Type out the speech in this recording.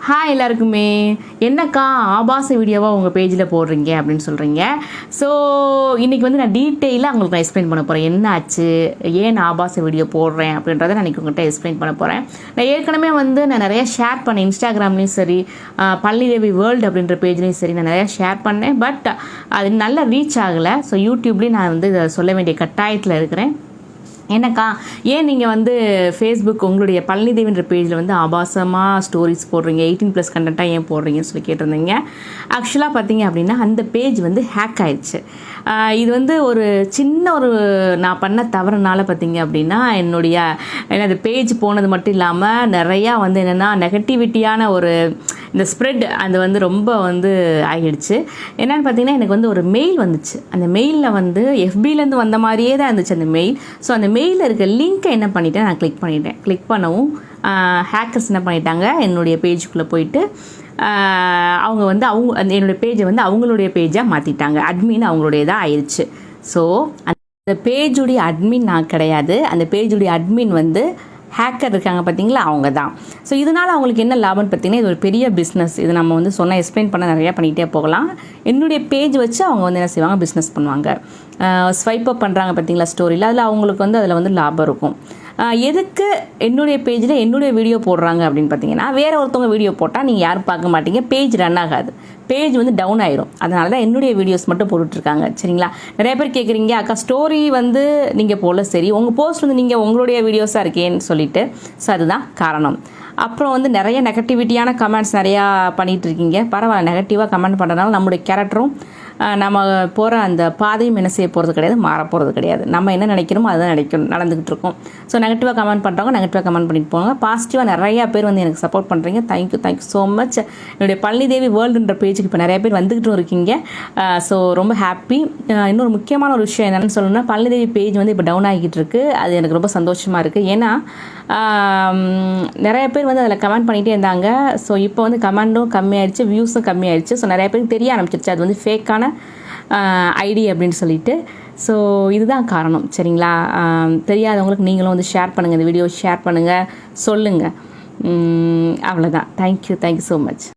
Hi எல்லாருக்குமே. என்னக்கா ஆபாச வீடியோவாக உங்கள் பேஜில் போடுறீங்க அப்படின்னு சொல்கிறீங்க. ஸோ இன்றைக்கி வந்து நான் டீட்டெயிலாக உங்களுக்கு நான் எக்ஸ்பிளைன் பண்ண போகிறேன். என்ன ஆச்சு, ஏன் நான் ஆபாச வீடியோ போடுறேன் அப்படின்றத நான் இன்றைக்கி உங்கள்கிட்ட எக்ஸ்பிளைன் பண்ண போகிறேன். நான் ஏற்கனவே வந்து நான் நிறையா ஷேர் பண்ணேன். இன்ஸ்டாகிராம்லேயும் சரி, பள்ளிதேவி வேர்ல்டு அப்படின்ற பேஜ்லேயும் சரி நான் நிறையா ஷேர் பண்ணேன். பட் அது நல்லா ரீச் ஆகலை. ஸோ யூடியூப்லேயும் நான் வந்து இதை சொல்ல வேண்டிய கட்டாயத்தில் இருக்கிறேன். என்னக்கா, ஏன் நீங்கள் வந்து ஃபேஸ்புக் உங்களுடைய பழனிதேவின்ற பேஜில் வந்து ஆபாசமாக ஸ்டோரிஸ் போடுறீங்க, 18+ கண்டென்ட்டாக ஏன் போடுறீங்கன்னு சொல்லி கேட்டிருந்தீங்க. ஆக்சுவலாக பார்த்தீங்க அப்படின்னா அந்த பேஜ் வந்து ஹேக் ஆயிடுச்சு. இது வந்து ஒரு சின்ன நான் பண்ண தவறுனால பார்த்தீங்க அப்படின்னா என்னது பேஜ் போனது மட்டும் இல்லாமல் நிறையா வந்து என்னென்னா நெகட்டிவிட்டியான இந்த ஸ்ப்ரெட் அது வந்து ரொம்ப வந்து ஆகிடுச்சு. என்னென்னு பார்த்தீங்கன்னா எனக்கு வந்து ஒரு மெயில் வந்துச்சு. அந்த மெயிலில் வந்து எஃபிலேருந்து வந்த மாதிரியே தான் இருந்துச்சு அந்த மெயில். ஸோ அந்த மெயிலில் இருக்க லிங்க்கை என்ன பண்ணிட்டேன், நான் கிளிக் பண்ணவும் ஹேக்கர்ஸ் என்ன பண்ணிட்டாங்க, என்னுடைய பேஜுக்குள்ளே போயிட்டு அவங்க வந்து என்னுடைய பேஜை வந்து அவங்களுடைய பேஜாக மாற்றிட்டாங்க. அட்மின் அவங்களுடையதாக ஆயிடுச்சு. ஸோ அந்த பேஜுடைய அட்மின் நான் கிடையாது. அந்த பேஜுடைய அட்மின் வந்து ஹேக்கர் இருக்காங்க பார்த்தீங்களா, அவங்க தான். ஸோ இதனால் அவங்களுக்கு என்ன லாபம்னு பார்த்தீங்கன்னா, இது ஒரு பெரிய பிஸ்னஸ். இது நம்ம வந்து சொன்னால் எக்ஸ்பிளைன் பண்ண நிறையா பண்ணிகிட்டே போகலாம். என்னுடைய பேஜ் வச்சு அவங்க வந்து என்ன செய்வாங்க, பிஸ்னஸ் பண்ணுவாங்க. ஸ்வைப் அப் பண்ணுறாங்க பார்த்தீங்களா ஸ்டோரியில், அதில் அவங்களுக்கு வந்து அதில் வந்து லாபம் இருக்கும். எதுக்கு என்னுடைய பேஜில் என்னுடைய வீடியோ போடுறாங்க அப்படின்னு பார்த்தீங்கன்னா, வேறு ஒருத்தவங்க வீடியோ போட்டால் நீங்கள் யாரும் பார்க்க மாட்டீங்க, பேஜ் ரன் ஆகாது, பேஜ் வந்து டவுன் ஆயிரும். அதனால தான் என்னுடைய வீடியோஸ் மட்டும் போட்டுட்ருக்காங்க. சரிங்களா? நிறைய பேர் கேட்குறீங்க, அக்கா ஸ்டோரி வந்து நீங்கள் போல, சரி உங்கள் போஸ்ட் வந்து நீங்கள் உங்களுடைய வீடியோஸாக இருக்கேன்னு சொல்லிட்டு. ஸோ அதுதான் காரணம். அப்புறம் வந்து நிறைய நெகட்டிவிட்டியான கமெண்ட்ஸ் நிறையா பண்ணிகிட்ருக்கீங்க. பரவாயில்ல, நெகட்டிவாக கமெண்ட் பண்ணுறதுனால நம்மளுடைய கேரக்டரும் நம்ம போகிற அந்த பாதையும் என்ன செய்ய போகிறது கிடையாது, மாற போகிறது கிடையாது. நம்ம என்ன நினைக்கிறோமோ அதுதான் நடந்துக்கிட்டு இருக்கோம். ஸோ நெகட்டிவாக கமெண்ட் பண்ணுறவங்க நெகட்டிவாக கமெண்ட் பண்ணிட்டு போங்க. பாசிட்டிவாக நிறையா பேர் வந்து எனக்கு சப்போர்ட் பண்ணுறீங்க. Thank you so much. என்னுடைய பழனிதேவி வேர்ல்டுன்ற பேஜுக்கு இப்போ நிறைய பேர் வந்துக்கிட்டும் இருக்கீங்க. ஸோ ரொம்ப ஹாப்பி. இன்னொரு முக்கியமான ஒரு விஷயம் என்னென்னு சொல்லணும்னா, பழனிதேவி பேஜ் வந்து இப்போ டவுன் ஆகிக்கிட்டு இருக்குது. அது எனக்கு ரொம்ப சந்தோஷமாக இருக்குது. ஏன்னா நிறைய பேர் வந்து அதில் கமெண்ட் பண்ணிகிட்டே இருந்தாங்க. ஸோ இப்போ வந்து கமெண்டும் கம்மியாயிடுச்சு, வியூஸும் கம்மியாயிடுச்சு. ஸோ நிறைய பேருக்கு தெரிய ஆரம்பிச்சிருச்சு அது வந்து ஃபேக்கான ஐடி அப்படின்னு சொல்லிட்டு. ஸோ இதுதான் காரணம். சரிங்களா? தெரியாதவங்களுக்கு நீங்களும் வந்து ஷேர் பண்ணுங்கள், இந்த வீடியோ ஷேர் பண்ணுங்கள், சொல்லுங்கள். அவ்வளோதான். Thank you so much.